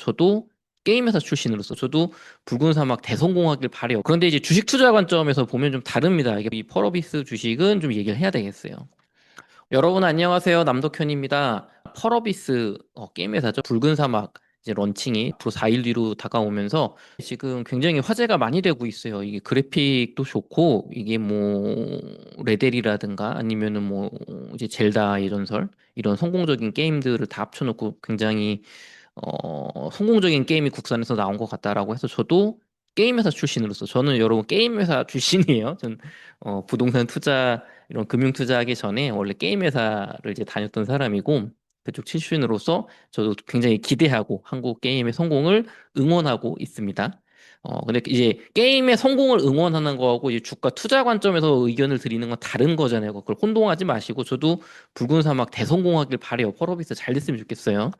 저도 게임 회사 출신으로서 저도 붉은 사막 대성공하길 바래요. 그런데 이제 주식 투자 관점에서 보면 좀 다릅니다. 이게 이 펄어비스 주식은 좀 얘기를 해야 되겠어요. 여러분 안녕하세요. 남덕현입니다. 펄어비스 게임 회사죠. 붉은 사막 이제 런칭이 앞으로 4일 뒤로 다가오면서 지금 굉장히 화제가 많이 되고 있어요. 이게 그래픽도 좋고 이게 뭐 레델이라든가 아니면은 뭐 이제 젤다 예전설 이런 성공적인 게임들을 다 합쳐놓고 굉장히 성공적인 게임이 국산에서 나온 것 같다라고 해서 저도 게임 회사 출신으로서 저는 여러분 게임 회사 출신이에요. 전 부동산 투자 이런 금융 투자하기 전에 원래 게임 회사를 이제 다녔던 사람이고 그쪽 출신으로서 저도 굉장히 기대하고 한국 게임의 성공을 응원하고 있습니다. 근데 이제 게임의 성공을 응원하는 거하고 이제 주가 투자 관점에서 의견을 드리는 건 다른 거잖아요. 그걸 혼동하지 마시고 저도 붉은 사막 대성공하길 바래요. 펄어비스 잘 됐으면 좋겠어요.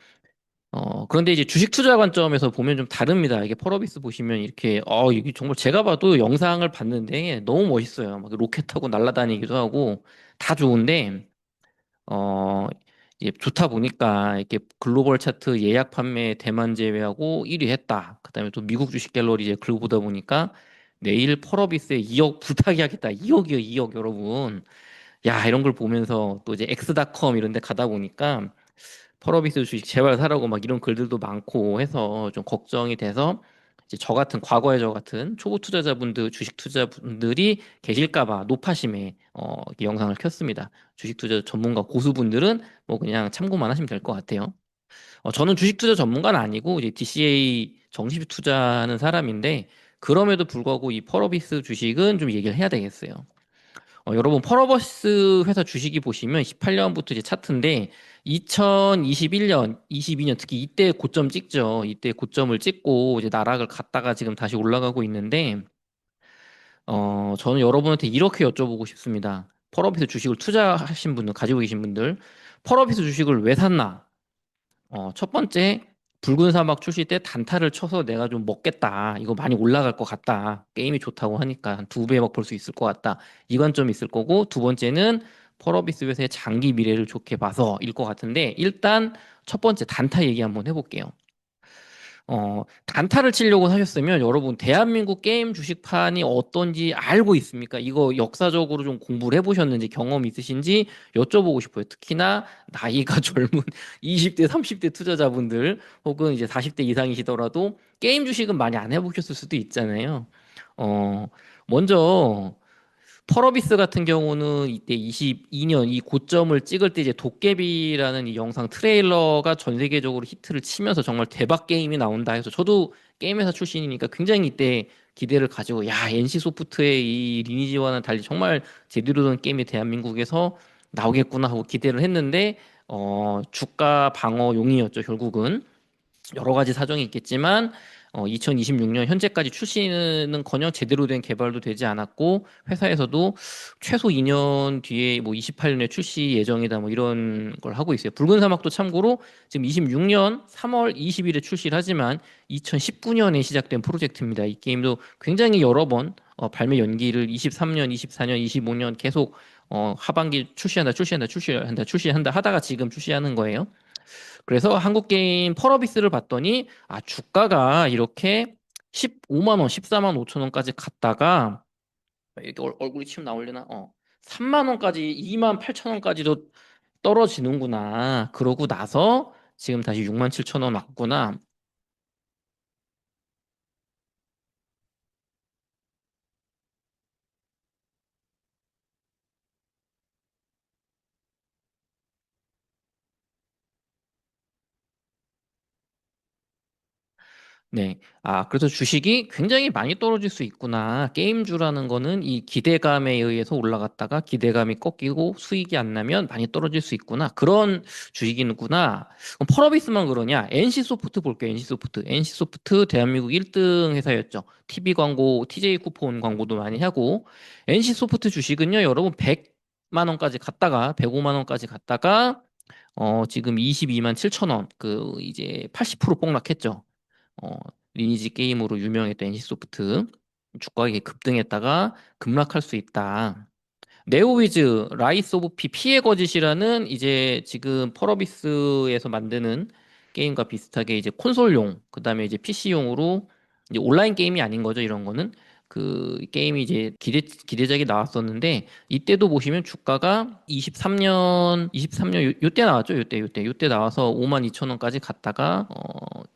그런데 이제 주식 투자 관점에서 보면 좀 다릅니다. 이게 펄어비스 보시면 이렇게, 이게 정말 제가 봐도 영상을 봤는데 너무 멋있어요. 막 로켓 타고 날아다니기도 하고 다 좋은데, 어, 이제 좋다 보니까 이렇게 글로벌 차트 예약 판매 대만 제외하고 1위 했다. 그다음에 또 미국 주식 갤러리 이제 글로 보다 보니까 내일 펄어비스에 2억 불타기 하겠다. 2억이요, 2억 여러분. 야, 이런 걸 보면서 또 이제 엑스닷컴 이런 데 가다 보니까 펄어비스 주식 제발 사라고 막 이런 글들도 많고 해서 좀 걱정이 돼서 이제 저 같은 과거에 저 같은 초보 투자자분들 주식 투자분들이 계실까 봐 노파심에 이렇게 영상을 켰습니다. 주식 투자 전문가 고수분들은 뭐 그냥 참고만 하시면 될 것 같아요. 저는 주식 투자 전문가는 아니고 이제 DCA 정식 투자하는 사람인데 그럼에도 불구하고 이 펄어비스 주식은 좀 얘기를 해야 되겠어요. 여러분 펄어버스 회사 주식이 보시면 18년부터 이제 차트인데 2021년, 22년 특히 이때 고점 찍죠. 이때 고점을 찍고 이제 나락을 갔다가 지금 다시 올라가고 있는데 저는 여러분한테 이렇게 여쭤보고 싶습니다. 펄어비스 주식을 투자하신 분들, 가지고 계신 분들, 펄어비스 주식을 왜 샀나? 첫 번째, 붉은 사막 출시 때 단타를 쳐서 내가 좀 먹겠다. 이거 많이 올라갈 것 같다. 게임이 좋다고 하니까 한 두 배 막 벌 수 있을 것 같다. 이 관점이 있을 거고, 두 번째는 펄어비스 회사의 장기 미래를 좋게 봐서일 것 같은데, 일단 첫 번째 단타 얘기 한번 해볼게요. 단타를 치려고 사셨으면 여러분 대한민국 게임 주식판이 어떤지 알고 있습니까? 이거 역사적으로 좀 공부를 해보셨는지 경험 있으신지 여쭤보고 싶어요. 특히나 나이가 젊은 20대, 30대 투자자분들 혹은 이제 40대 이상이시더라도 게임 주식은 많이 안 해보셨을 수도 있잖아요. 어, 먼저 펄어비스 같은 경우는 이때 22년 이 고점을 찍을 때 이제 도깨비라는 이 영상 트레일러가 전 세계적으로 히트를 치면서 정말 대박 게임이 나온다 해서 저도 게임 회사 출신이니까 굉장히 이때 기대를 가지고 야 NC 소프트의 이 리니지와는 달리 정말 제대로 된 게임이 대한민국에서 나오겠구나 하고 기대를 했는데 주가 방어용이었죠 결국은 여러 가지 사정이 있겠지만 2026년 현재까지 출시는커녕 제대로 된 개발도 되지 않았고 회사에서도 최소 2년 뒤에 뭐 28년에 출시 예정이다 뭐 이런 걸 하고 있어요. 붉은 사막도 참고로 지금 26년 3월 20일에 출시를 하지만 2019년에 시작된 프로젝트입니다. 이 게임도 굉장히 여러 번 발매 연기를 23년, 24년, 25년 계속 하반기 출시한다 하다가 지금 출시하는 거예요. 그래서 한국 게임 펄어비스를 봤더니 주가가 이렇게 15만 원, 14만 5천 원까지 갔다가 이렇게 얼굴이 치면 나오려나? 3만 원까지 2만 8천 원까지도 떨어지는구나. 그러고 나서 지금 다시 6만 7천 원 왔구나. 네. 그래서 주식이 굉장히 많이 떨어질 수 있구나. 게임주라는 거는 이 기대감에 의해서 올라갔다가 기대감이 꺾이고 수익이 안 나면 많이 떨어질 수 있구나. 그런 주식이구나. 그럼 펄어비스만 그러냐? NC소프트 볼게요. NC소프트. NC소프트 대한민국 1등 회사였죠. TV 광고, TJ 쿠폰 광고도 많이 하고. NC소프트 주식은요, 여러분 100만 원까지 갔다가 105만 원까지 갔다가 지금 22만 7천 원. 그 이제 80% 폭락했죠. 어, 리니지 게임으로 유명했던 NC소프트 주가가 급등했다가 급락할 수 있다. 네오위즈 라이스 오브 피 피해 거짓이라는 이제 지금 펄어비스에서 만드는 게임과 비슷하게 이제 콘솔용, 그다음에 이제 PC용으로 이제 온라인 게임이 아닌 거죠. 이런 거는 그 게임이 이제 기대작이 나왔었는데 이때도 보시면 주가가 23년 요때 나왔죠. 요때 나와서 52,000원까지 갔다가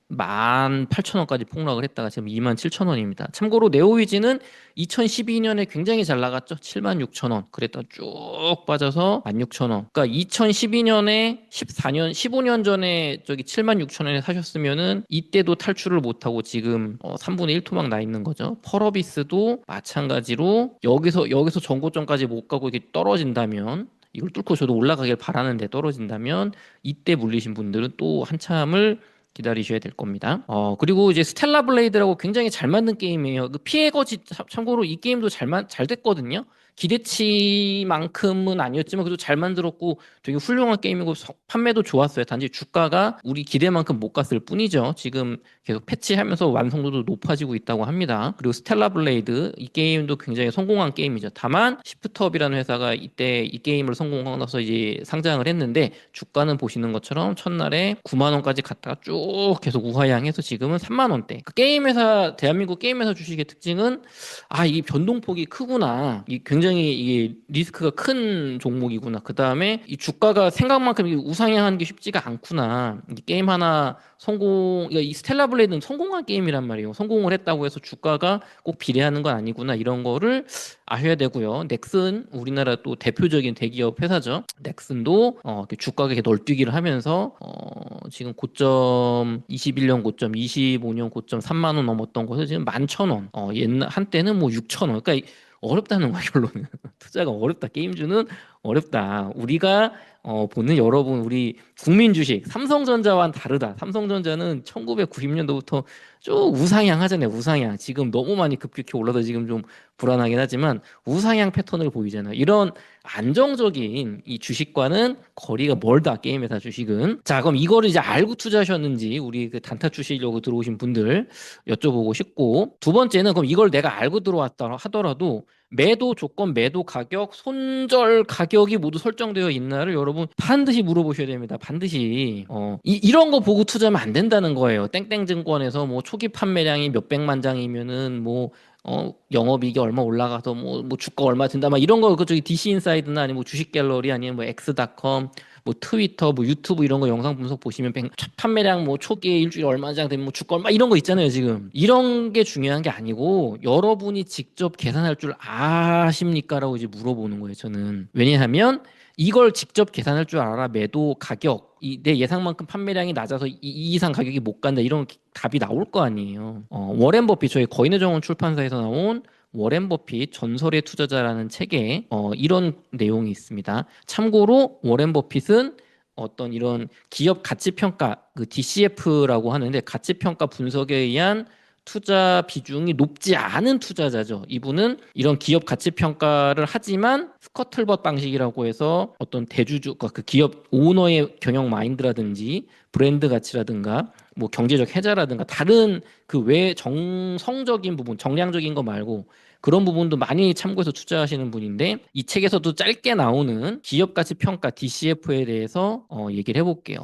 18,000원까지 폭락을 했다가 지금 27,000원입니다. 참고로 네오위즈는 2012년에 굉장히 잘 나갔죠. 76,000원. 그랬다가 쭉 빠져서 16,000원. 그러니까 2012년에 14년, 15년 전에 저기 76,000원에 사셨으면은 이때도 탈출을 못하고 지금 3분의 1 토막 나 있는 거죠. 펄어비스도 마찬가지로 여기서 전고점까지 못 가고 이렇게 떨어진다면 이걸 뚫고 저도 올라가길 바라는데 떨어진다면 이때 물리신 분들은 또 한참을 기다리셔야 될 겁니다. 그리고 이제 스텔라 블레이드라고 굉장히 잘 만든 게임이에요. 그 피해 거지 참고로 이 게임도 잘 됐거든요. 기대치만큼은 아니었지만 그래도 잘 만들었고 되게 훌륭한 게임이고 판매도 좋았어요. 단지 주가가 우리 기대만큼 못 갔을 뿐이죠. 지금 계속 패치하면서 완성도도 높아지고 있다고 합니다. 그리고 스텔라 블레이드 이 게임도 굉장히 성공한 게임이죠. 다만 시프트업이라는 회사가 이때 이 게임을 성공하고 나서 이제 상장을 했는데 주가는 보시는 것처럼 첫날에 9만 원까지 갔다가 쭉 계속 우하향해서 지금은 3만 원대. 그 게임 회사 대한민국 게임 회사 주식의 특징은 이 변동폭이 크구나. 이 굉장히 이게 리스크가 큰 종목이구나. 그 다음에 이 주가가 생각만큼 우상향하는 게 쉽지가 않구나. 이 게임 하나 그러니까 이 스텔라 블레이드는 성공한 게임이란 말이에요. 성공을 했다고 해서 주가가 꼭 비례하는 건 아니구나. 이런 거를 아셔야 되고요. 넥슨 우리나라 또 대표적인 대기업 회사죠. 넥슨도 이렇게 주가가 이렇게 널뛰기를 하면서 지금 고점 21년 고점, 25년 고점 3만 원 넘었던 것을 지금 11,000원. 옛날 한때는 뭐 6,000원. 그러니까 어렵다는 거야 결론은. 투자가 어렵다. 게임주는 어렵다. 우리가 보는 여러분 우리 국민 주식 삼성전자와는 다르다. 삼성전자는 1990년도부터 쭉 우상향 하잖아요. 우상향. 지금 너무 많이 급격히 올라서 지금 좀 불안하긴 하지만 우상향 패턴을 보이잖아요. 이런 안정적인 이 주식과는 거리가 멀다. 게임 회사 주식은. 자, 그럼 이거를 이제 알고 투자하셨는지 우리 그 단타 주시려고 들어오신 분들 여쭤보고 싶고, 두 번째는 그럼 이걸 내가 알고 들어왔다 하더라도 매도 조건, 매도 가격, 손절 가격이 모두 설정되어 있나를 여러분 반드시 물어보셔야 됩니다. 반드시. 이런 거 보고 투자하면 안 된다는 거예요. 땡땡증권에서 뭐 초기 판매량이 몇백만 장이면은 뭐 영업이익이 얼마 올라가서 뭐 주가 얼마 든다 막 이런 거 그쪽이 DC 인사이드나 아니면 뭐 주식 갤러리 아니면 뭐 엑스닷컴 뭐 트위터 뭐 유튜브 이런 거 영상 분석 보시면 판매량 뭐 초기에 일주일에 얼마 장 되면 뭐 주가 얼마 이런 거 있잖아요. 지금 이런 게 중요한 게 아니고 여러분이 직접 계산할 줄 아십니까라고 이제 물어보는 거예요. 저는 왜냐하면 이걸 직접 계산할 줄 알아. 매도 가격 내 예상만큼 판매량이 낮아서 이 이상 가격이 못 간다 이런 답이 나올 거 아니에요. 워렌 버핏 저희 거인의 정원 출판사에서 나온 워렌 버핏 전설의 투자자라는 책에 이런 내용이 있습니다. 참고로 워렌 버핏은 어떤 이런 기업 가치 평가 그 DCF라고 하는데 가치 평가 분석에 의한 투자 비중이 높지 않은 투자자죠. 이분은 이런 기업 가치 평가를 하지만 스커틀벗 방식이라고 해서 어떤 대주주 그 기업 오너의 경영 마인드라든지 브랜드 가치라든가 뭐 경제적 해자라든가 다른 그 외 정성적인 부분, 정량적인 거 말고 그런 부분도 많이 참고해서 투자하시는 분인데 이 책에서도 짧게 나오는 기업 가치 평가 DCF에 대해서 얘기를 해볼게요.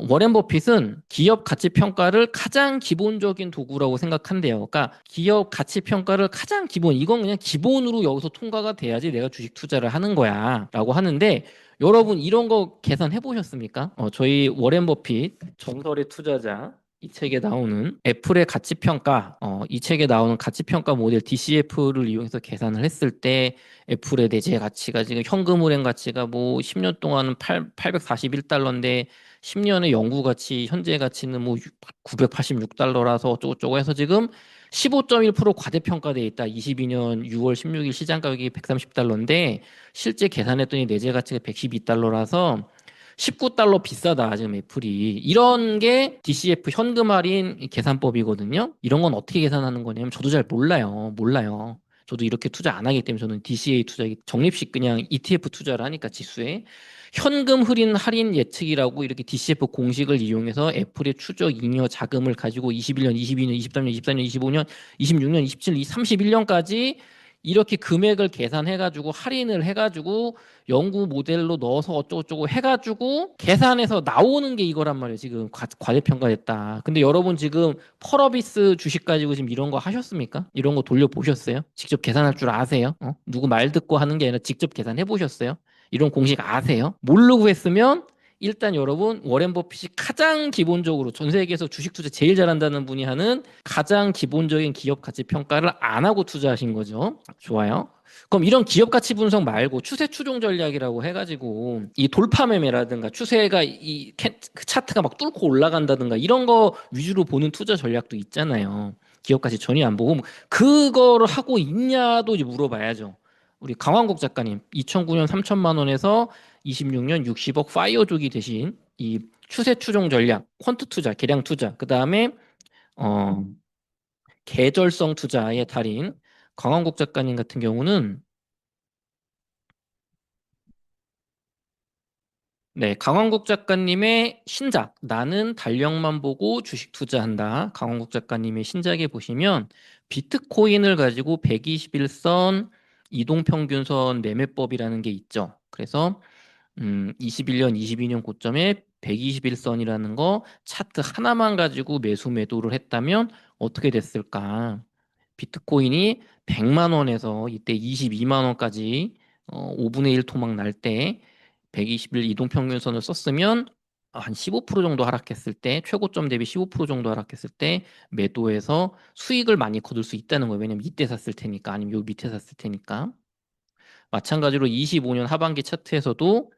워렌 버핏은 기업 가치 평가를 가장 기본적인 도구라고 생각한대요. 그러니까 기업 가치 평가를 가장 기본 이건 그냥 기본으로 여기서 통과가 돼야지 내가 주식 투자를 하는 거야라고 하는데 여러분 이런 거 계산해 보셨습니까? 저희 워렌 버핏 전설의 투자자 이 책에 나오는 애플의 가치평가, 이 책에 나오는 가치평가 모델 DCF를 이용해서 계산을 했을 때 애플의 내재 가치가 지금 현금 흐름 가치가 뭐 10년 동안은 841달러인데 10년의 영구 가치, 현재 가치는 뭐 986달러라서 어쩌고저쩌고 해서 지금 15.1% 과대평가돼 있다. 22년 6월 16일 시장 가격이 130달러인데 실제 계산했더니 내재 가치가 112달러라서 19달러 비싸다 지금 애플이 이런 게 DCF 현금 할인 계산법이거든요. 이런 건 어떻게 계산하는 거냐면 저도 잘 몰라요. 저도 이렇게 투자 안 하기 때문에 저는 DCA 투자 적립식 그냥 ETF 투자를 하니까 지수에 현금 할인 예측이라고 이렇게 DCF 공식을 이용해서 애플의 추적 잉여 자금을 가지고 21년, 22년, 23년, 24년, 25년, 26년, 27년, 31년까지 이렇게 금액을 계산해가지고 할인을 해가지고 연구 모델로 넣어서 어쩌고저쩌고 해가지고 계산해서 나오는 게 이거란 말이에요. 지금 과대평가됐다. 근데 여러분 지금 펄어비스 주식 가지고 지금 이런 거 하셨습니까? 이런 거 돌려보셨어요? 직접 계산할 줄 아세요? 누구 말 듣고 하는 게 아니라 직접 계산해 보셨어요? 이런 공식 아세요? 모르고 했으면 일단 여러분 워렌 버핏이 가장 기본적으로 전 세계에서 주식 투자 제일 잘한다는 분이 하는 가장 기본적인 기업 가치 평가를 안 하고 투자하신 거죠. 좋아요. 그럼 이런 기업 가치 분석 말고 추세 추종 전략이라고 해가지고 이 돌파 매매라든가 추세가 그 차트가 막 뚫고 올라간다든가 이런 거 위주로 보는 투자 전략도 있잖아요. 기업 가치 전혀 안 보고 그거를 하고 있냐도 이제 물어봐야죠. 우리 강왕국 작가님 2009년 3천만 원에서 26년 60억 파이어족이 되신 이 추세 추종 전략, 퀀트 투자, 계량 투자, 그 다음에 어 계절성 투자의 달인 강왕국 작가님 같은 경우는 네, 강원국 작가님의 신작 나는 달력만 보고 주식 투자한다. 강원국 작가님의 신작에 보시면 비트코인을 가지고 121선 이동평균선 매매법이라는 게 있죠. 그래서 21년, 22년 고점에 121선이라는 거 차트 하나만 가지고 매수 매도를 했다면 어떻게 됐을까? 비트코인이 100만 원에서 이때 22만 원까지 5분의 1 토막 날 때 120일 이동평균선을 썼으면 한 15% 정도 하락했을 때 최고점 대비 15% 정도 하락했을 때 매도해서 수익을 많이 거둘 수 있다는 거예요. 왜냐면 이때 샀을 테니까 아니면 요 밑에 샀을 테니까. 마찬가지로 25년 하반기 차트에서도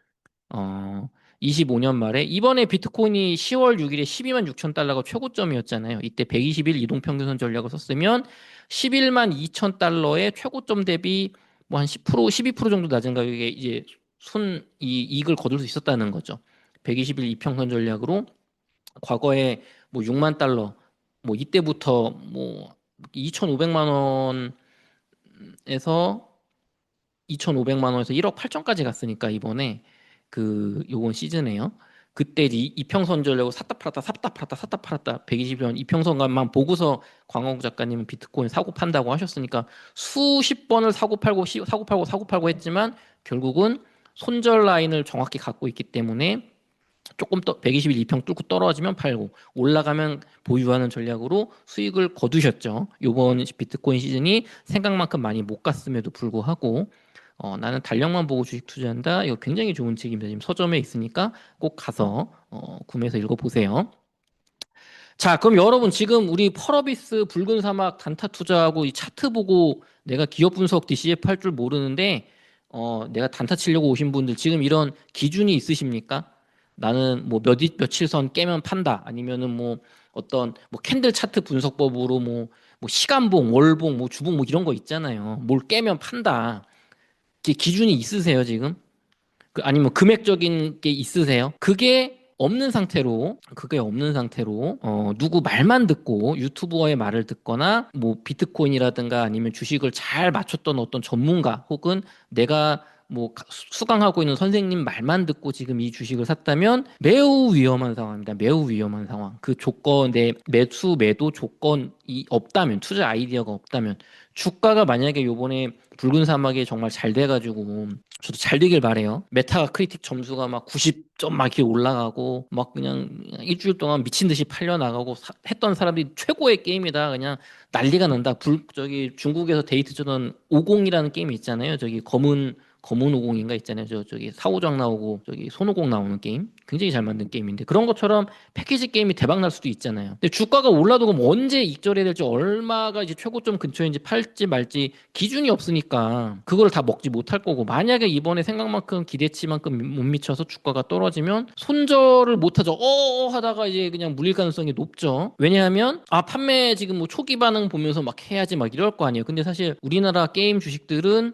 어, 25년 말에 이번에 비트코인이 10월 6일에 12만 6천 달러가 최고점이었잖아요. 이때 120일 이동평균선 전략을 썼으면 11만 2천 달러의 최고점 대비 뭐 한 10%, 12% 정도 낮은 가격에 이제 이익을 거둘 수 있었다는 거죠. 120일 이평선 전략으로 과거에 뭐 6만 달러, 뭐 이때부터 뭐 2,500만 원에서 2,500만 원에서 1억 8천까지 갔으니까 이번에 그 요번 시즌에요. 그때 이제 이평선 전략으로 샀다 팔았다 샀다 팔았다 샀다 팔았다 120원 이평선만 보고서 광호국 작가님은 비트코인 사고 판다고 하셨으니까 수십 번을 사고 팔고 사고 팔고 사고 팔고 했지만 결국은 손절 라인을 정확히 갖고 있기 때문에 조금 더 121 이평 뚫고 떨어지면 팔고 올라가면 보유하는 전략으로 수익을 거두셨죠. 요번 비트코인 시즌이 생각만큼 많이 못 갔음에도 불구하고 나는 달력만 보고 주식 투자한다. 이거 굉장히 좋은 책입니다. 지금 서점에 있으니까 꼭 가서 구매해서 읽어보세요. 자, 그럼 여러분 지금 우리 펄어비스 붉은 사막 단타 투자하고 이 차트 보고 내가 기업 분석 DCF 할 줄 모르는데 내가 단타 치려고 오신 분들 지금 이런 기준이 있으십니까? 나는 뭐 며칠 선 깨면 판다. 아니면은 뭐 어떤 뭐 캔들 차트 분석법으로 뭐 시간봉, 월봉, 뭐 주봉 뭐 이런 거 있잖아요. 뭘 깨면 판다. 이게 기준이 있으세요, 지금? 아니면 금액적인 게 있으세요? 그게 없는 상태로 누구 말만 듣고 유튜버의 말을 듣거나 뭐 비트코인이라든가 아니면 주식을 잘 맞췄던 어떤 전문가 혹은 내가 뭐 수강하고 있는 선생님 말만 듣고 지금 이 주식을 샀다면 매우 위험한 상황입니다. 매우 위험한 상황. 그 조건 내 매수 매도 조건이 없다면 투자 아이디어가 없다면 주가가 만약에 요번에 붉은 사막이 정말 잘 돼가지고 저도 잘 되길 바래요. 메타 크리틱 점수가 막 90점 막 이렇게 올라가고 막 그냥 일주일 동안 미친 듯이 팔려 나가고 했던 사람들이 최고의 게임이다. 그냥 난리가 난다. 저기 중국에서 데이트 주던 50이라는 게임이 있잖아요. 저기 검은 오공인가 있잖아요. 저기 사오정 나오고 저기 손오공 나오는 게임. 굉장히 잘 만든 게임인데 그런 것처럼 패키지 게임이 대박 날 수도 있잖아요. 근데 주가가 올라도 그럼 언제 익절해야 될지 얼마가 이제 최고점 근처인지 팔지 말지 기준이 없으니까 그걸 다 먹지 못할 거고 만약에 이번에 생각만큼 기대치만큼 못 미쳐서 주가가 떨어지면 손절을 못하죠. 하다가 이제 그냥 물릴 가능성이 높죠. 왜냐하면 판매 지금 뭐 초기 반응 보면서 막 해야지 막 이럴 거 아니에요. 근데 사실 우리나라 게임 주식들은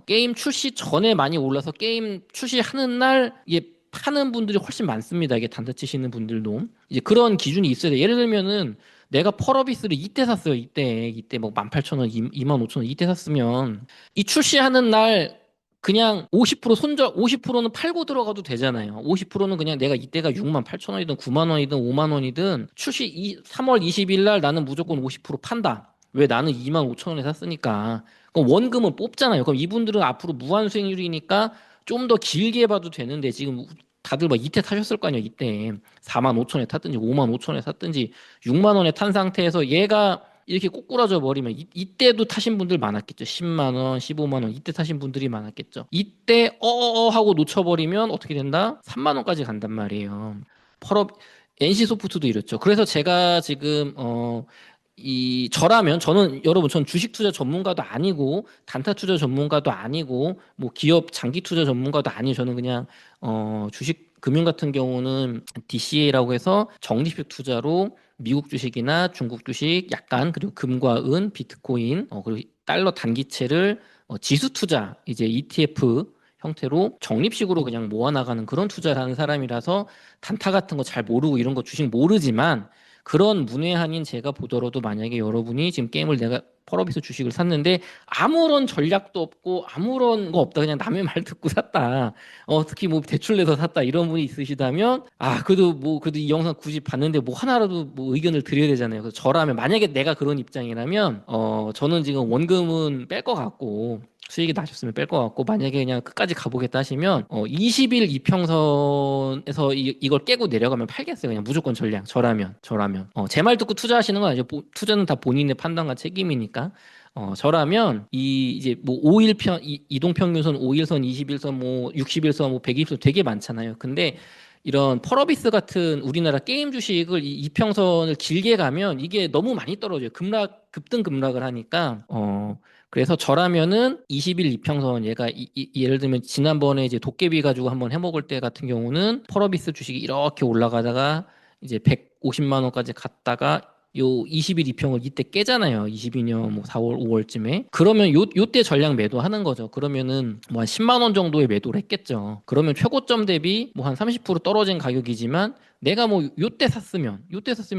게임 출시 전에 많이 올라서 게임 출시하는 날 이게 파는 분들이 훨씬 많습니다. 이게 단타 치시는 분들도 이제 그런 기준이 있어야 돼. 예를 들면은 내가 펄어비스를 이때 샀어요. 이때 뭐 18,000원, 25,000원 이때 샀으면 이 출시하는 날 그냥 50% 손절 50%는 팔고 들어가도 되잖아요. 50%는 그냥 내가 이때가 68,000원이든 9만 원이든 5만 원이든 3월 20일 날 나는 무조건 50% 판다. 왜 나는 25,000원에 샀으니까 그럼 원금은 뽑잖아요. 그럼 이분들은 앞으로 무한 수익률이니까 좀 더 길게 봐도 되는데 지금 다들 막 이때 타셨을 거 아니에요. 이때 4만 5천에 탔든지 5만 5천에 탔든지 6만 원에 탄 상태에서 얘가 이렇게 꼬꾸라져 버리면 이때도 타신 분들 많았겠죠. 10만 원, 15만 원 이때 타신 분들이 많았겠죠. 이때 어어어 하고 놓쳐버리면 어떻게 된다? 3만 원까지 간단 말이에요. 펄업 NC 소프트도 이렇죠. 그래서 제가 지금 저라면 저는 여러분 전 주식 투자 전문가도 아니고 단타 투자 전문가도 아니고 뭐 기업 장기 투자 전문가도 아니에요. 저는 그냥 주식 금융 같은 경우는 DCA라고 해서 적립식 투자로 미국 주식이나 중국 주식 약간 그리고 금과 은, 비트코인 그리고 달러 단기채를 지수 투자 이제 ETF 형태로 적립식으로 그냥 모아나가는 그런 투자를 하는 사람이라서 단타 같은 거 잘 모르고 이런 거 주식 모르지만 그런 문외한인 제가 보더라도 만약에 여러분이 지금 게임을 내가 펄어비스 주식을 샀는데 아무런 전략도 없고 아무런 거 없다 그냥 남의 말 듣고 샀다 특히 뭐 대출 내서 샀다 이런 분이 있으시다면 그래도 이 영상 굳이 봤는데 뭐 하나라도 뭐 의견을 드려야 되잖아요. 그래서 저라면 만약에 내가 그런 입장이라면 저는 지금 원금은 뺄 것 같고 수익이 나셨으면 뺄 것 같고 만약에 그냥 끝까지 가보겠다 하시면 20일 이평선에서 이걸 깨고 내려가면 팔겠어요. 그냥 무조건 전량 저라면 제 말 듣고 투자하시는 건 아니죠. 투자는 다 본인의 판단과 책임이니까 저라면 이제 뭐 5일평 이동평균선 5일선 20일선 뭐 60일선 뭐 120일선 되게 많잖아요. 근데 이런 펄어비스 같은 우리나라 게임 주식을 이 이평선을 길게 가면 이게 너무 많이 떨어져요. 급등 급락을 하니까 그래서 저라면은 20일 이평선 얘가 예를 들면 지난번에 이제 도깨비 가지고 한번 해먹을 때 같은 경우는 펄어비스 주식이 이렇게 올라가다가 이제 150만 원까지 갔다가 요 20일 이평을 이때 깨잖아요. 22년 뭐 4월 5월쯤에. 그러면 요때 전량 매도하는 거죠. 그러면은 뭐 한 10만 원 정도의 매도를 했겠죠. 그러면 최고점 대비 뭐 한 30% 떨어진 가격이지만 내가 뭐 요때 샀으면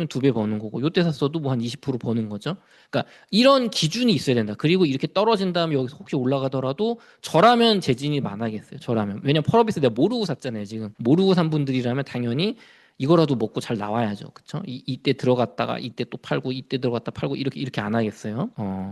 두 배 버는 거고 요때 샀어도 뭐 한 20% 버는 거죠. 그러니까 이런 기준이 있어야 된다. 그리고 이렇게 떨어진 다음에 여기서 혹시 올라가더라도 저라면 재진이 많아겠어요. 저라면. 왜냐면 펄어비스 내가 모르고 샀잖아요. 지금 모르고 산 분들이라면 당연히 이거라도 먹고 잘 나와야죠. 그쵸? 이때 들어갔다가 이때 또 팔고 이때 들어갔다 팔고 이렇게 안 하겠어요.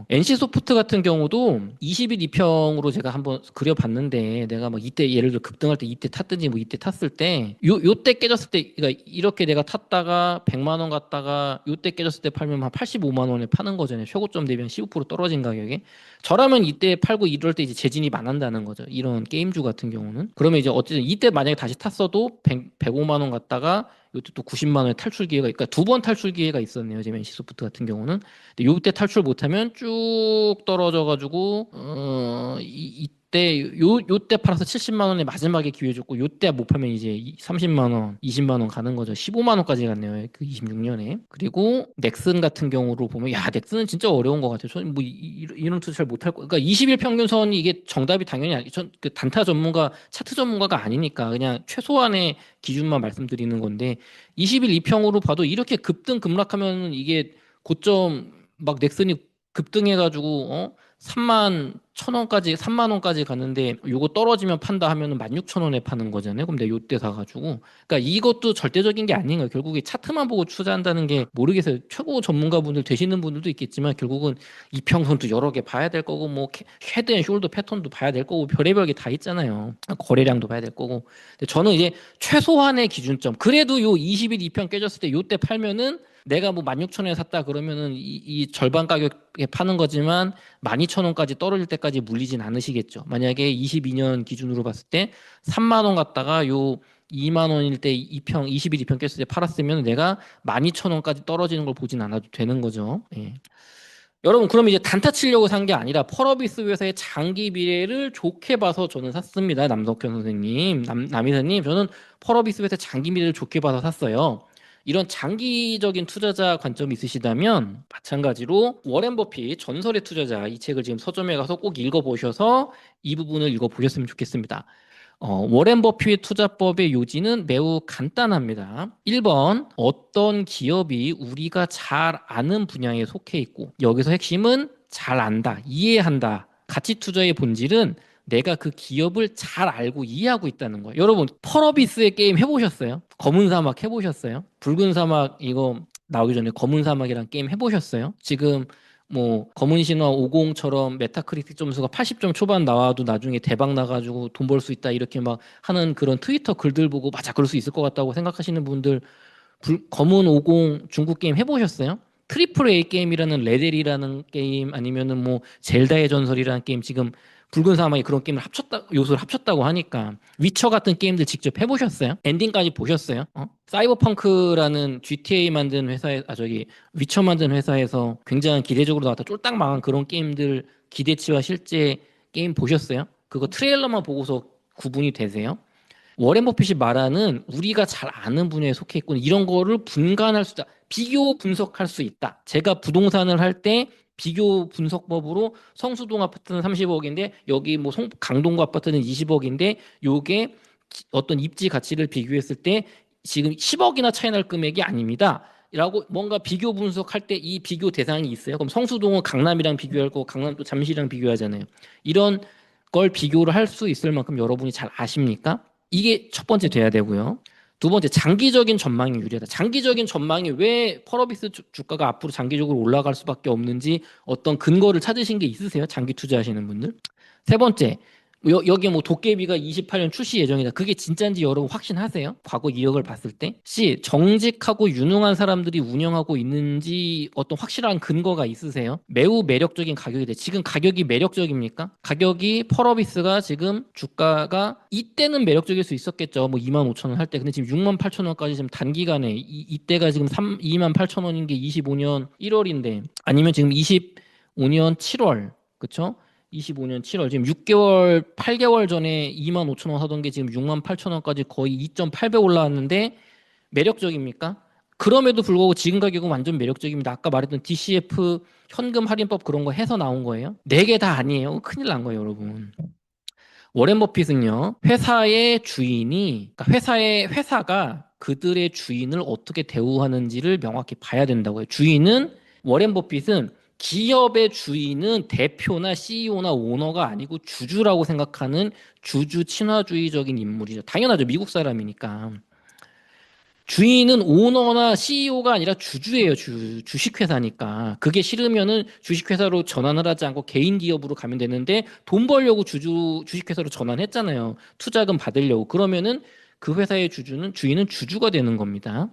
NC 소프트 같은 경우도 20일 이평으로 제가 한번 그려봤는데 내가 막 이때 예를 들어 급등할 때 이때 탔든지 뭐 이때 탔을 때 요때 깨졌을 때 그러니까 이렇게 내가 탔다가 100만 원 갔다가 요때 깨졌을 때 팔면 한 85만 원에 파는 거잖아요. 최고점 대비 한 15% 떨어진 가격에. 저라면 이때 팔고 이럴 때 이제 재진입 안 한다는 거죠. 이런 게임주 같은 경우는. 그러면 이제 어쨌든 이때 만약에 다시 탔어도 105만 원 갔다가 요때 또 90만 원의 탈출 기회가 그러니까 두 번 탈출 기회가 있었네요. 지금 NC 소프트 같은 경우는. 근데 요때 탈출 못하면 쭉 떨어져 가지고 이때 요때 팔아서 70만 원에 마지막에 기회 줬고 요때 못 팔면 이제 30만 원, 20만 원 가는 거죠. 15만 원까지 갔네요. 그 26년에. 그리고 넥슨 같은 경우로 보면 야, 넥슨은 진짜 어려운 것 같아요. 저는 뭐 이런 투자 잘 못할 거. 그러니까 20일 평균선이 이게 정답이 당연히 아니. 전그 단타 전문가, 차트 전문가가 아니니까 그냥 최소한의 기준만 말씀드리는 건데 20일 이평으로 봐도 이렇게 급등 급락하면 이게 고점 막 넥슨이 급등해가지고 3만 1,000원까지 3만 원까지 갔는데 요거 떨어지면 판다 하면은 16,000원에 파는 거잖아요. 그럼 내가 요때 사가지고 그러니까 이것도 절대적인 게 아닌 거예요. 결국에 차트만 보고 투자한다는 게 모르겠어요. 최고 전문가분들 되시는 분들도 있겠지만 결국은 이평선도 여러 개 봐야 될 거고 뭐 헤드 앤 숄더 패턴도 봐야 될 거고 별의별 게 다 있잖아요. 거래량도 봐야 될 거고. 근데 저는 이제 최소한의 기준점. 그래도 요 20일 이평 깨졌을 때 요때 팔면은 내가 뭐 16,000원에 샀다 그러면은 이 절반 가격에 파는 거지만 12,000원까지 떨어질 때까지 물리진 않으시겠죠. 만약에 22년 기준으로 봤을 때 3만 원 갔다가 요 2만 원일 때 20일 이평 깼을 때 팔았으면 내가 12,000원까지 떨어지는 걸 보진 않아도 되는 거죠. 예. 여러분 그럼 이제 단타 치려고 산 게 아니라 펄어비스 회사의 장기 미래를 좋게 봐서 저는 샀습니다. 남덕현 선생님, 남이사님 저는 펄어비스 회사의 장기 미래를 좋게 봐서 샀어요. 이런 장기적인 투자자 관점이 있으시다면 마찬가지로 워렌 버핏 전설의 투자자 이 책을 지금 서점에 가서 꼭 읽어보셔서 이 부분을 읽어보셨으면 좋겠습니다. 워렌 버핏 투자법의 요지는 매우 간단합니다. 1번, 어떤 기업이 우리가 잘 아는 분야에 속해 있고, 여기서 핵심은 잘 안다, 이해한다. 가치 투자의 본질은 내가 그 기업을 잘 알고 이해하고 있다는 거예요. 여러분, 펄어비스의 게임 해보셨어요? 검은 사막 해보셨어요? 붉은 사막 이거 나오기 전에 검은 사막이란 게임 해보셨어요? 지금 뭐 검은 신화 50처럼 메타크리틱 점수가 80점 초반 나와도 나중에 대박 나가지고 돈 벌 수 있다 이렇게 막 하는 그런 트위터 글들 보고 맞아 그럴 수 있을 것 같다고 생각하시는 분들 검은 50 중국 게임 해보셨어요? 트리플 A 게임이라는 레델이라는 게임 아니면은 뭐 젤다의 전설이라는 게임 지금 붉은 사막에 그런 게임을 합쳤다 요소를 합쳤다고 하니까 위쳐 같은 게임들 직접 해보셨어요? 엔딩까지 보셨어요? 사이버펑크라는 GTA 만든 회사에 저기 위쳐 만든 회사에서 굉장히 기대적으로 나왔다 쫄딱 망한 그런 게임들 기대치와 실제 게임 보셨어요? 그거 트레일러만 보고서 구분이 되세요? 워렌 버핏이 말하는 우리가 잘 아는 분야에 속해 있고 이런 거를 분간할 수 있다. 비교 분석할 수 있다. 제가 부동산을 할 때 비교 분석법으로 성수동 아파트는 30억인데 여기 뭐 강동구 아파트는 20억인데 요게 어떤 입지 가치를 비교했을 때 지금 10억이나 차이 날 금액이 아닙니다. 라고 뭔가 비교 분석할 때 이 비교 대상이 있어요. 그럼 성수동은 강남이랑 비교할 거고 강남도 잠실이랑 비교하잖아요. 이런 걸 비교를 할 수 있을 만큼 여러분이 잘 아십니까? 이게 첫 번째 돼야 되고요. 두 번째, 장기적인 전망이 유리하다. 장기적인 전망이 왜 펄어비스 주가가 앞으로 장기적으로 올라갈 수밖에 없는지 어떤 근거를 찾으신 게 있으세요? 장기 투자하시는 분들? 세 번째, 여기 뭐 도깨비가 28년 출시 예정이다. 그게 진짜인지 여러분 확신하세요? 과거 이력을 봤을 때? C, 정직하고 유능한 사람들이 운영하고 있는지 어떤 확실한 근거가 있으세요? 매우 매력적인 가격이 돼. 지금 가격이 매력적입니까? 가격이 펄어비스가 지금 주가가 이때는 매력적일 수 있었겠죠. 뭐 2만 5천 원 할 때. 근데 지금 6만 8천 원까지 지금 단기간에 이때가 지금 2만 8천 원인 게 25년 1월인데 아니면 지금 25년 7월. 그쵸? 25년 7월 지금 6개월 8개월 전에 2만 5천 원 하던 게 지금 6만 8천 원까지 거의 2.8배 올라왔는데 매력적입니까? 그럼에도 불구하고 지금 가격은 완전 매력적입니다. 아까 말했던 DCF 현금 할인법 그런 거 해서 나온 거예요. 네 개 다 아니에요. 큰일 난 거예요, 여러분. 워렌 버핏은요, 회사의 주인이, 그러니까 회사가 그들의 주인을 어떻게 대우하는지를 명확히 봐야 된다고요. 워렌 버핏은 기업의 주인은 대표나 CEO나 오너가 아니고 주주라고 생각하는 주주 친화주의적인 인물이죠. 당연하죠. 미국 사람이니까. 주인은 오너나 CEO가 아니라 주주예요. 주식회사니까. 그게 싫으면은 주식회사로 전환을 하지 않고 개인 기업으로 가면 되는데 돈 벌려고 주식회사로 전환했잖아요. 투자금 받으려고. 그러면은 그 회사의 주인은 주주가 되는 겁니다.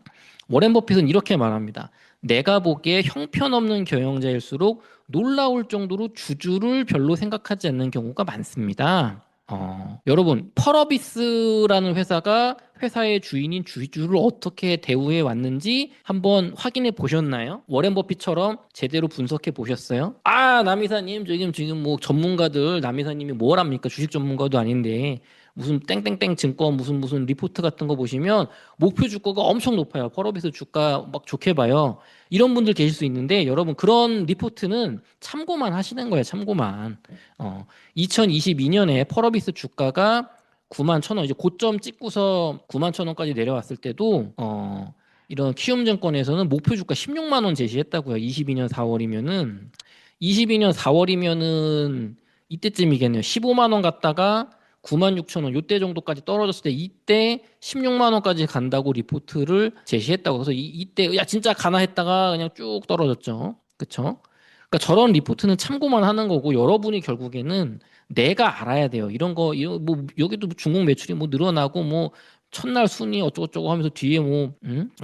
워렌 버핏은 이렇게 말합니다. 내가 보기에 형편없는 경영자일수록 놀라울 정도로 주주를 별로 생각하지 않는 경우가 많습니다. 여러분, 펄어비스라는 회사가 회사의 주인인 주주를 어떻게 대우해 왔는지 한번 확인해 보셨나요? 워렌 버핏처럼 제대로 분석해 보셨어요? 아, 남이사님, 지금 뭐 전문가들, 남이사님이 뭘 합니까? 주식 전문가도 아닌데, 무슨 땡땡땡 증권 무슨 리포트 같은 거 보시면 목표 주가가 엄청 높아요. 펄어비스 주가 막 좋게 봐요. 이런 분들 계실 수 있는데 여러분 그런 리포트는 참고만 하시는 거예요. 참고만. 2022년에 펄어비스 주가가 9만 천 원, 이제 고점 찍고서 9만 천 원까지 내려왔을 때도, 이런 키움증권에서는 목표 주가 16만 원 제시했다고요. 22년 4월이면은 이때쯤이겠네요. 15만 원 갔다가 9만 6천 원, 요때 정도까지 떨어졌을 때 이때 16만 원까지 간다고 리포트를 제시했다고. 그래서 이때, 야, 진짜 가나 했다가 그냥 쭉 떨어졌죠. 그쵸? 그러니까 저런 리포트는 참고만 하는 거고 여러분이 결국에는 내가 알아야 돼요. 뭐 여기도 중국 매출이 뭐 늘어나고 뭐 첫날 순위 어쩌고저쩌고 하면서 뒤에 뭐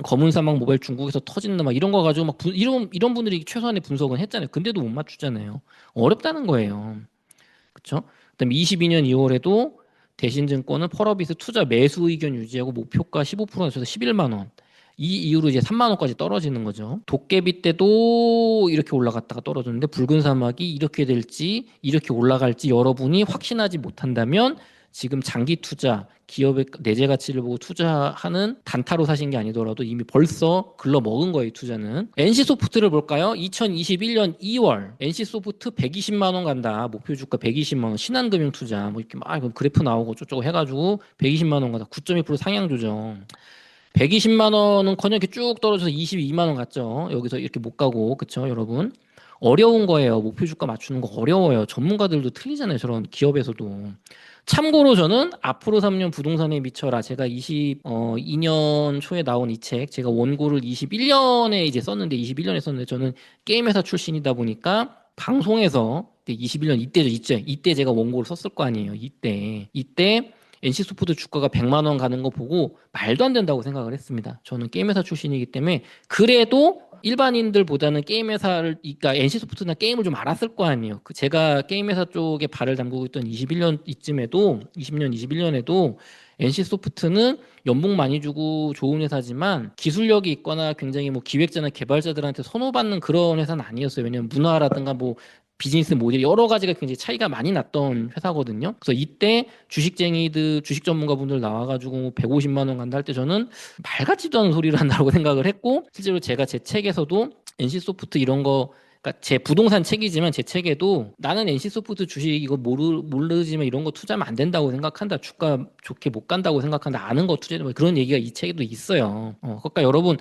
검은 사막 모바일 중국에서 터진다 막 이런 거 가지고 막 이런 분들이 최소한의 분석은 했잖아요. 근데도 못 맞추잖아요. 어렵다는 거예요. 그렇죠? 그다음에 22년 2월에도 대신증권은 펄어비스 투자 매수 의견 유지하고 목표가 15%에 서 11만 원. 이 이후로 이제 3만 원까지 떨어지는 거죠. 도깨비 때도 이렇게 올라갔다가 떨어졌는데 붉은 사막이 이렇게 될지 이렇게 올라갈지 여러분이 확신하지 못한다면 지금 장기 투자, 기업의 내재 가치를 보고 투자하는 단타로 사신 게 아니더라도 이미 벌써 글러 먹은 거예요, 투자는. NC소프트를 볼까요? 2021년 2월 NC소프트 120만 원 간다. 목표 주가 120만 원. 신한금융 투자 뭐 이렇게 막 그래프 나오고 저쩌고 해가지고 120만 원 간다. 9.2% 상향 조정. 120만 원은 커녕 이렇게 쭉 떨어져서 22만 원 갔죠. 여기서 이렇게 못 가고, 그쵸, 여러분? 어려운 거예요. 목표 주가 맞추는 거 어려워요. 전문가들도 틀리잖아요. 저런 기업에서도. 참고로 저는 앞으로 3년 부동산에 미쳐라. 제가 2년 초에 나온 이 책, 제가 원고를 21년에 이제 썼는데, 21년에 썼는데, 저는 게임회사 출신이다 보니까, 방송에서, 21년 이때죠, 이때 제가 원고를 썼을 거 아니에요. 이때, NC소프트 주가가 100만 원 가는 거 보고 말도 안 된다고 생각을 했습니다. 저는 게임회사 출신이기 때문에 그래도 일반인들보다는 게임회사를, 그러니까 NC소프트나 게임을 좀 알았을 거 아니에요. 제가 게임회사 쪽에 발을 담그고 있던 21년 이쯤에도 20년, 21년에도 NC소프트는 연봉 많이 주고 좋은 회사지만 기술력이 있거나 굉장히 뭐 기획자나 개발자들한테 선호받는 그런 회사는 아니었어요. 왜냐면 문화라든가 뭐 비즈니스 모델 여러 가지가 굉장히 차이가 많이 났던 회사거든요. 그래서 이때 주식쟁이들, 주식 전문가분들 나와가지고 150만 원 간다 할 때 저는 말 같지도 않은 소리를 한다고 생각을 했고, 실제로 제가 제 책에서도 NC소프트 이런 거, 그러니까 제 부동산 책이지만 제 책에도 나는 NC소프트 주식 이거 모르지만 이런 거 투자하면 안 된다고 생각한다. 주가 좋게 못 간다고 생각한다. 아는 거 투자해. 뭐 그런 얘기가 이 책에도 있어요. 그러니까 여러분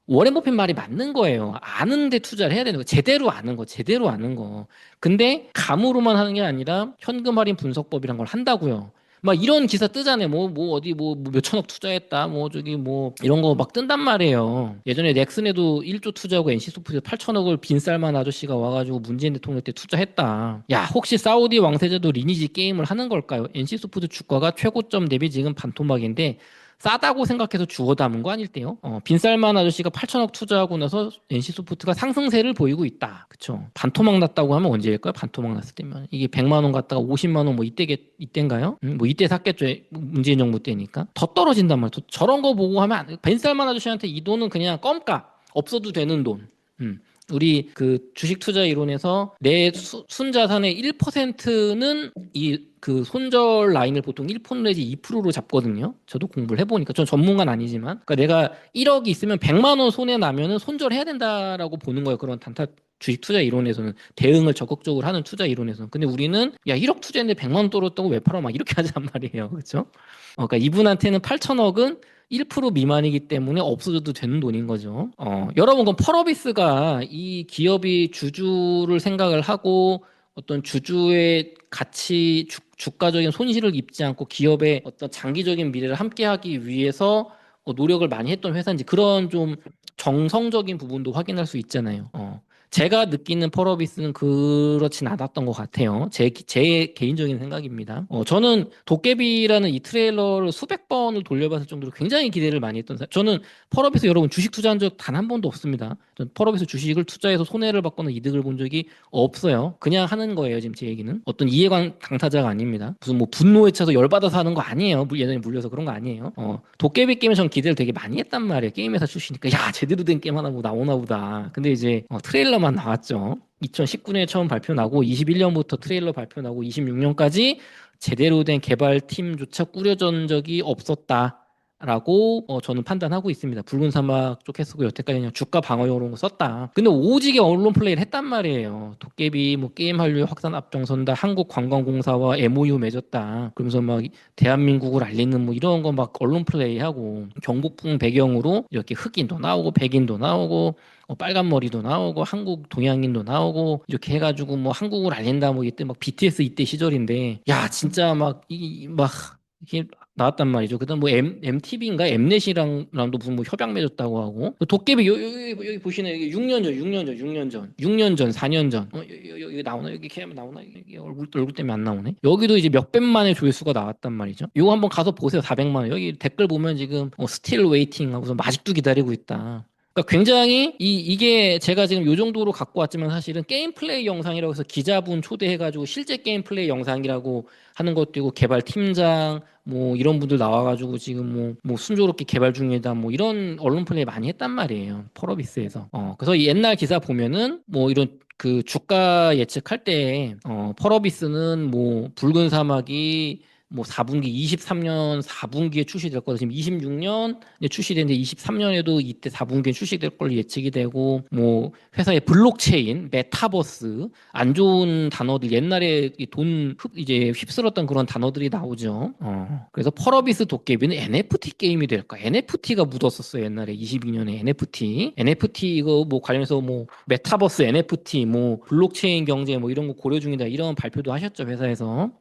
워렌 버핏 말이 맞는 거예요. 아는데 투자를 해야 되는 거. 제대로 아는 거, 제대로 아는 거. 근데 감으로만 하는 게 아니라 현금 할인 분석법이란 걸 한다고요. 막 이런 기사 뜨잖아요. 어디 몇 천억 투자했다. 저기 이런 거 막 뜬단 말이에요. 예전에 넥슨에도 1조 투자하고 NC소프트에 8천억을 빈쌀만 아저씨가 와가지고 문재인 대통령 때 투자했다. 야, 혹시 사우디 왕세자도 리니지 게임을 하는 걸까요? NC소프트 주가가 최고점 대비 지금 반토막인데 싸다고 생각해서 주워 담은 거 아닐때요? 빈살만 아저씨가 8천억 투자하고 나서 NC소프트가 상승세를 보이고 있다. 그쵸? 반토막 났다고 하면 언제일까요? 반토막 났을 때면. 이게 100만 원 갔다가 50만 원 이때인가요? 뭐 이때 샀겠죠. 문재인 정부 때니까. 더 떨어진단 말이에요. 저런 거 보고 하면 안 돼. 빈살만 아저씨한테 이 돈은 그냥 껌값. 없어도 되는 돈. 우리 그 주식 투자 이론에서 내 순자산의 1%는 그 손절 라인을 보통 1% 내지 2%로 잡거든요. 저도 공부를 해보니까. 전 전문가는 아니지만. 그러니까 내가 1억이 있으면 100만 원 손해 나면은 손절해야 된다라고 보는 거예요. 그런 단타 주식 투자 이론에서는 대응을 적극적으로 하는 투자 이론에서는. 근데 우리는 야 1억 투자했는데 100만 원 떨어졌다고 왜 팔아? 막 이렇게 하잔 말이에요. 그렇죠? 그러니까 이분한테는 8천억은 1% 미만이기 때문에 없어져도 되는 돈인 거죠. 여러분, 그럼 펄어비스가 이 기업이 주주를 생각을 하고 어떤 주주의 가치, 주가적인 손실을 입지 않고 기업의 어떤 장기적인 미래를 함께하기 위해서 노력을 많이 했던 회사인지 그런 좀 정성적인 부분도 확인할 수 있잖아요. 제가 느끼는 펄어비스는 그렇진 않았던 것 같아요. 제 개인적인 생각입니다. 저는 도깨비라는 이 트레일러를 수백 번을 돌려봤을 정도로 굉장히 기대를 많이 했던 저는 펄어비스 여러분 주식 투자한 적 단 한 번도 없습니다. 전 펄어비스 주식을 투자해서 손해를 받거나 이득을 본 적이 없어요. 그냥 하는 거예요. 지금 제 얘기는. 어떤 이해관 당사자가 아닙니다. 무슨 뭐 분노에 차서 열받아서 하는 거 아니에요. 예전에 물려서 그런 거 아니에요. 도깨비 게임에 전 기대를 되게 많이 했단 말이에요. 게임 회사 출신이니까 야 제대로 된 게임 하나 뭐 나오나 보다. 근데 이제 트레일러만 나왔죠. 2019년에 처음 발표 나고 21년부터 트레일러 발표 나고 26년까지 제대로 된 개발팀조차 꾸려진 적이 없었다. 라고 저는 판단하고 있습니다. 붉은 사막 쪽 했었고 여태까지 그냥 주가 방어용으로 썼다. 근데 오지게 언론 플레이를 했단 말이에요. 도깨비 뭐 게임 한류 확산 앞장선다. 한국관광공사와 MOU 맺었다. 그러면서 막 대한민국을 알리는 뭐 이런 거 막 언론 플레이하고 경복궁 배경으로 이렇게 흑인도 나오고 백인도 나오고 빨간 머리도 나오고 한국 동양인도 나오고 이렇게 해가지고 뭐 한국을 알린다 뭐 이때 막 BTS 이때 시절인데 야 진짜 막 이게 나왔단 말이죠. 그다음 뭐 MTV인가 엠넷이랑도 무슨 뭐 협약 맺었다고 하고 도깨비 여기 보시는 여기 6년 전, 6년 전, 4년 전. 여기 나오나 여기 걔 나오나 여기 얼굴 때문에 안 나오네. 여기도 이제 몇백만의 조회수가 나왔단 말이죠. 이거 한번 가서 보세요. 400만 원. 여기 댓글 보면 지금 스틸 웨이팅 하고서 아직도 기다리고 있다. 그러니까 굉장히 이게 제가 지금 요 정도로 갖고 왔지만 사실은 게임 플레이 영상이라고 해서 기자분 초대해가지고 실제 게임 플레이 영상이라고 하는 것도 있고 개발 팀장 뭐 이런 분들 나와가지고 지금 뭐 순조롭게 개발 중이다 뭐 이런 언론 플레이 많이 했단 말이에요. 펄어비스에서. 그래서 이 옛날 기사 보면은 뭐 이런 그 주가 예측할 때 펄어비스는 뭐 붉은 사막이 뭐 4분기 23년 4분기에 출시될 거다. 지금 26년 출시되는데 23년에도 이때 4분기에 출시될 걸로 예측이 되고 뭐 회사의 블록체인, 메타버스 안 좋은 단어들 옛날에 이제 휩쓸었던 그런 단어들이 나오죠. 그래서 펄어비스 도깨비는 NFT 게임이 될까? NFT가 묻었었어요. 옛날에 22년에 NFT 이거 뭐 관련해서 뭐 메타버스 NFT 뭐 블록체인 경제 뭐 이런 거 고려 중이다. 이런 발표도 하셨죠, 회사에서.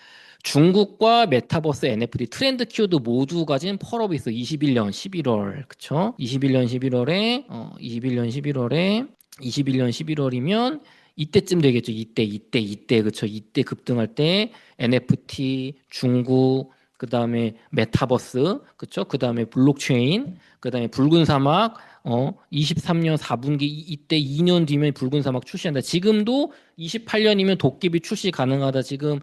중국과 메타버스 NFT 트렌드 키워드 모두 가진 펄어비스 21년 11월 그쵸? 21년 11월이면 이때쯤 되겠죠. 이때 그쵸? 이때 급등할 때 NFT 중국 그다음에 메타버스 그쵸? 그다음에 블록체인 그다음에 붉은 사막 23년 4분기 이때 2년 뒤면 붉은 사막 출시한다. 지금도 28년이면 도깨비 출시 가능하다. 지금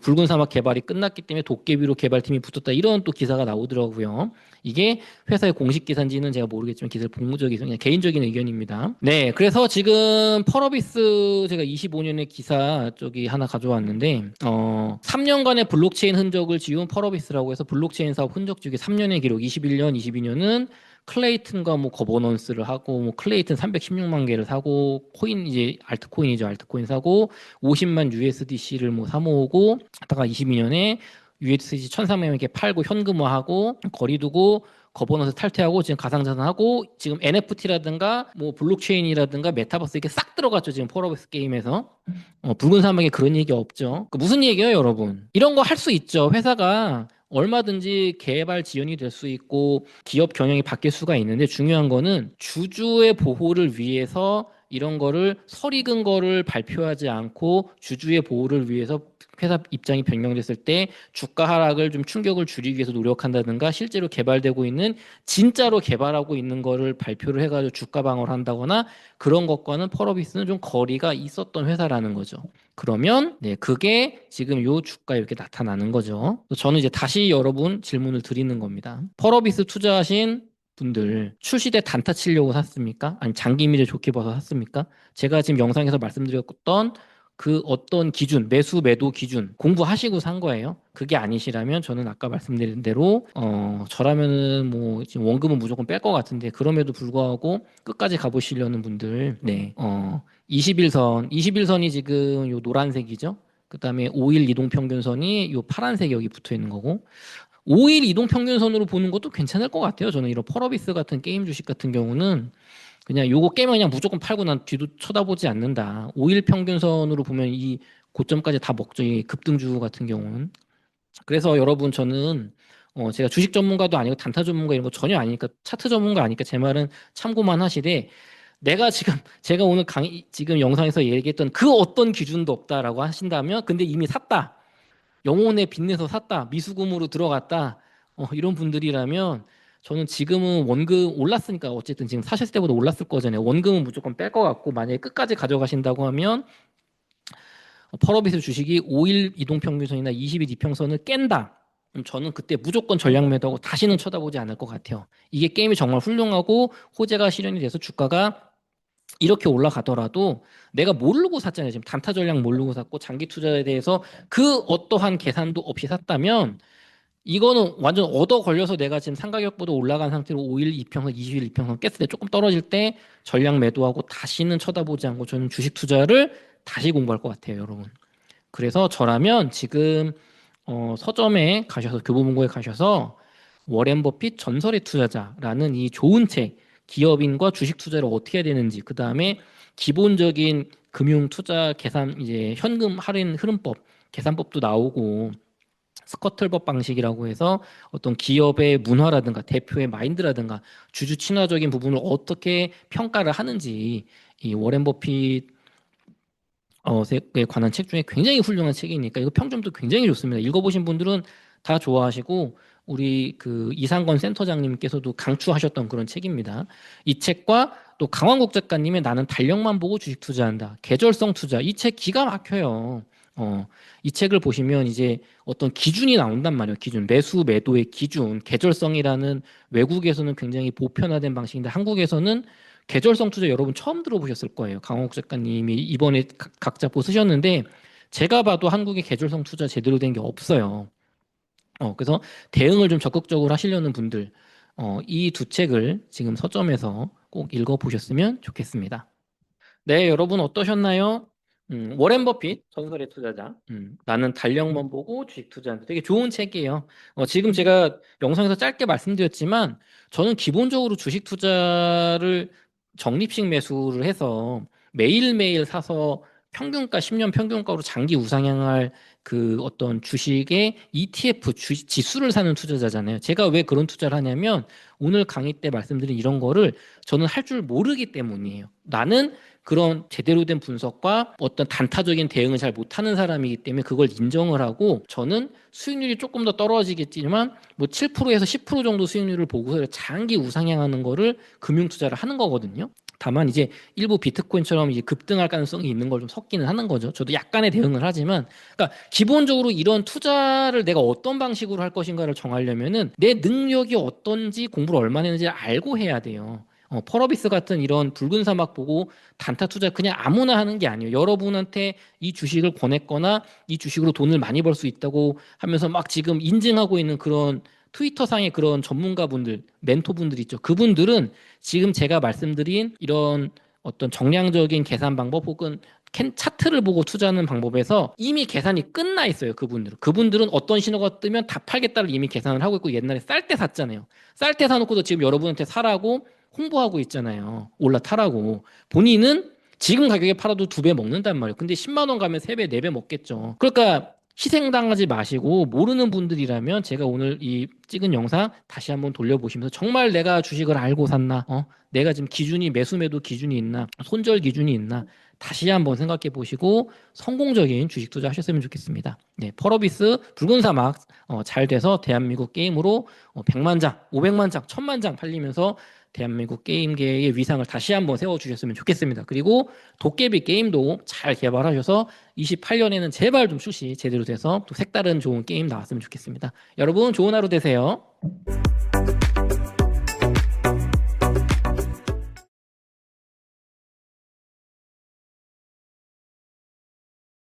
붉은 사막 개발이 끝났기 때문에 도깨비로 개발팀이 붙었다. 이런 또 기사가 나오더라고요. 이게 회사의 공식 기사인지는 제가 모르겠지만 기사를 본 적이 그냥 개인적인 의견입니다. 네, 그래서 지금 펄어비스 제가 25년의 기사 쪽이 하나 가져왔는데 3년간의 블록체인 흔적을 지운 펄어비스라고 해서 블록체인 사업 흔적 중에 3년의 기록 21년, 22년은 클레이튼과 뭐 거버넌스를 하고 뭐 클레이튼 316만 개를 사고 코인 이제 알트코인 사고 50만 USDC를 뭐 사모으고 하다가 22년에 USDC 1,300만 개 팔고 현금화하고 거리 두고 거버넌스 탈퇴하고 지금 가상자산하고 지금 NFT라든가 뭐 블록체인이라든가 메타버스 이렇게 싹 들어갔죠 지금 펄어비스 게임에서. 붉은 사막에 그런 얘기 없죠. 무슨 얘기예요, 여러분? 이런 거 할 수 있죠. 회사가 얼마든지 개발 지연이 될 수 있고 기업 경영이 바뀔 수가 있는데 중요한 거는 주주의 보호를 위해서 이런 거를 설익은 거를 발표하지 않고 주주의 보호를 위해서 회사 입장이 변경됐을 때 주가 하락을 좀 충격을 줄이기 위해서 노력한다든가 실제로 개발되고 있는 진짜로 개발하고 있는 거를 발표를 해가지고 주가 방어를 한다거나 그런 것과는 펄어비스는 좀 거리가 있었던 회사라는 거죠. 그러면 네 그게 지금 요 주가에 이렇게 나타나는 거죠. 저는 이제 다시 여러분 질문을 드리는 겁니다. 펄어비스 투자하신 분들 출시 때 단타 치려고 샀습니까? 아니 장기 미래 좋게 봐서 샀습니까? 제가 지금 영상에서 말씀드렸던 그 어떤 기준, 매수 매도 기준 공부하시고 산 거예요. 그게 아니시라면 저는 아까 말씀드린 대로 저라면은 뭐 지금 원금은 무조건 뺄 것 같은데 그럼에도 불구하고 끝까지 가보시려는 분들 네 21선이 지금 요 노란색이죠. 그다음에 5일 이동 평균선이 요 파란색 여기 붙어 있는 거고 5일 이동 평균선으로 보는 것도 괜찮을 것 같아요. 저는 이런 펄어비스 같은 게임 주식 같은 경우는 그냥 요거 깨면 그냥 무조건 팔고 난 뒤도 쳐다보지 않는다. 5일 평균선으로 보면 이 고점까지 다 먹죠. 이 급등주 같은 경우는. 그래서 여러분 저는 제가 주식 전문가도 아니고 단타 전문가 이런 거 전혀 아니니까 차트 전문가 아니까 제 말은 참고만 하시되 내가 지금 제가 오늘 지금 영상에서 얘기했던 그 어떤 기준도 없다라고 하신다면 근데 이미 샀다. 영혼에 빚내서 샀다. 미수금으로 들어갔다. 이런 분들이라면 저는 지금은 원금 올랐으니까 어쨌든 지금 사셨을 때보다 올랐을 거잖아요. 원금은 무조건 뺄 것 같고 만약에 끝까지 가져가신다고 하면 펄어비스 주식이 5일 이동평균선이나 20일 이평선을 깬다. 그럼 저는 그때 무조건 전략 매도하고 다시는 쳐다보지 않을 것 같아요. 이게 게임이 정말 훌륭하고 호재가 실현이 돼서 주가가 이렇게 올라가더라도 내가 모르고 샀잖아요. 지금 단타 전략 모르고 샀고 장기 투자에 대해서 그 어떠한 계산도 없이 샀다면 이거는 완전 얻어 걸려서 내가 지금 상가격보다 올라간 상태로 5일 이평선, 20일 이평선 깼을 때 조금 떨어질 때 전략 매도하고 다시는 쳐다보지 않고 저는 주식 투자를 다시 공부할 것 같아요, 여러분. 그래서 저라면 지금 서점에 가셔서 교보문고에 가셔서 워렌 버핏 전설의 투자자라는 이 좋은 책 기업인과 주식 투자를 어떻게 해야 되는지 그 다음에 기본적인 금융 투자 계산 이제 현금 할인 흐름법 계산법도 나오고 스커틀법 방식이라고 해서 어떤 기업의 문화라든가 대표의 마인드라든가 주주 친화적인 부분을 어떻게 평가를 하는지 이 워렌 버핏 에 관한 책 중에 굉장히 훌륭한 책이니까 이거 평점도 굉장히 좋습니다. 읽어보신 분들은 다 좋아하시고 우리 그 이상건 센터장님께서도 강추하셨던 그런 책입니다. 이 책과 또 강원국 작가님의 나는 달력만 보고 주식 투자한다. 계절성 투자. 이 책 기가 막혀요. 이 책을 보시면 이제 어떤 기준이 나온단 말이에요. 기준. 매수, 매도의 기준. 계절성이라는 외국에서는 굉장히 보편화된 방식인데 한국에서는 계절성 투자 여러분 처음 들어보셨을 거예요. 강원국 작가님이 이번에 각 잡고 쓰셨는데 제가 봐도 한국에 계절성 투자 제대로 된 게 없어요. 그래서 대응을 좀 적극적으로 하시려는 분들, 이 두 책을 지금 서점에서 꼭 읽어보셨으면 좋겠습니다. 네, 여러분 어떠셨나요? 워렌 버핏, 전설의 투자자. 나는 달력만 보고 주식 투자한다. 되게 좋은 책이에요. 지금 제가 영상에서 짧게 말씀드렸지만, 저는 기본적으로 주식 투자를 적립식 매수를 해서 매일매일 사서 평균가, 10년 평균가로 장기 우상향할 그 어떤 주식의 ETF 지수를 사는 투자자잖아요. 제가 왜 그런 투자를 하냐면, 오늘 강의 때 말씀드린 이런 거를 저는 할 줄 모르기 때문이에요. 나는 그런 제대로 된 분석과 어떤 단타적인 대응을 잘 못하는 사람이기 때문에 그걸 인정을 하고, 저는 수익률이 조금 더 떨어지겠지만 뭐 7%에서 10% 정도 수익률을 보고서 장기 우상향하는 거를 금융 투자를 하는 거거든요. 다만 이제 일부 비트코인처럼 이제 급등할 가능성이 있는 걸 좀 섞기는 하는 거죠. 저도 약간의 대응을 하지만, 그러니까 기본적으로 이런 투자를 내가 어떤 방식으로 할 것인가를 정하려면은 내 능력이 어떤지, 공부를 얼마나 했는지 알고 해야 돼요. 펄어비스 같은 이런 붉은 사막 보고 단타 투자 그냥 아무나 하는 게 아니에요. 여러분한테 이 주식을 권했거나 이 주식으로 돈을 많이 벌 수 있다고 하면서 막 지금 인증하고 있는 그런 트위터상의 그런 전문가분들, 멘토분들 있죠. 그분들은 지금 제가 말씀드린 이런 어떤 정량적인 계산 방법 혹은 차트를 보고 투자하는 방법에서 이미 계산이 끝나 있어요. 그분들은 어떤 신호가 뜨면 다 팔겠다를 이미 계산을 하고 있고, 옛날에 쌀 때 샀잖아요. 쌀 때 사놓고도 지금 여러분한테 사라고 홍보하고 있잖아요. 올라타라고. 본인은 지금 가격에 팔아도 2배 먹는단 말이에요. 근데 10만 원 가면 3배, 4배 먹겠죠. 그러니까 희생당하지 마시고, 모르는 분들이라면 제가 오늘 이 찍은 영상 다시 한번 돌려보시면서 정말 내가 주식을 알고 샀나? 내가 지금 기준이 매수 매도 기준이 있나? 손절 기준이 있나? 다시 한번 생각해 보시고 성공적인 주식 투자 하셨으면 좋겠습니다. 네, 펄어비스 붉은 사막 잘 돼서 대한민국 게임으로 100만 장, 500만 장, 1000만 장 팔리면서 대한민국 게임계의 위상을 다시 한번 세워주셨으면 좋겠습니다. 그리고 도깨비 게임도 잘 개발하셔서 28년에는 제발 좀 출시 제대로 돼서 또 색다른 좋은 게임 나왔으면 좋겠습니다. 여러분 좋은 하루 되세요.